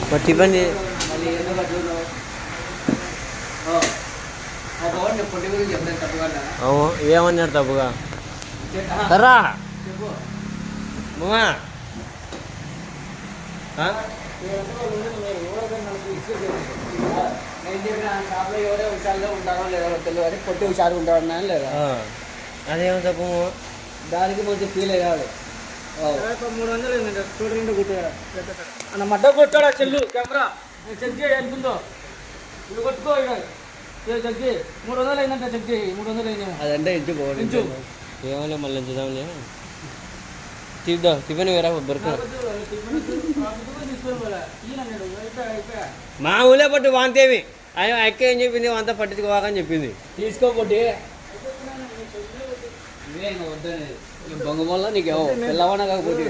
మరి టిఫిన్ మళ్ళీ ఏదో పట్టుకున్నావు నేను పొట్టి గురించి చెప్పలేదు తప్పుగా ఏమన్నాడు తప్పుగా సరా చెప్పు బొమ్మా నేను చెప్పిన షాప్లో ఎవరో హుషారుగా ఉంటారో లేదో తెలియదు కానీ పొట్టి హుషారుగా ఉంటారన్నా లేదా అదేమో తప్పు దానికి మంచి ఫీల్ అయ్యాడు 300 ఏంటంటే చూడండి కొట్టాడు అన్న మడ్డ కొట్టాడా చెల్లు కెమెరా చెక్ చేయి అనుకుందో ఇది కొట్టుకో చెక్ చేయి 300 అయిందంటే చెక్ చేయి 300 అయిందేమో అదంటే ఇంచు ఏమో మళ్ళీ చూద్దాంలే తీద్దాం టిఫిన్ వేరే దొరకదు మా ఊళ్ళో పట్టు వాంతేమి ఆయన ఎక్క ఏం చెప్పింది అంతా పట్టించుకోవాకని చెప్పింది తీసుకోబట్టి వద్దనేది బొంగ వల్ల నీకేమో పిల్లవాడ కాకపోతే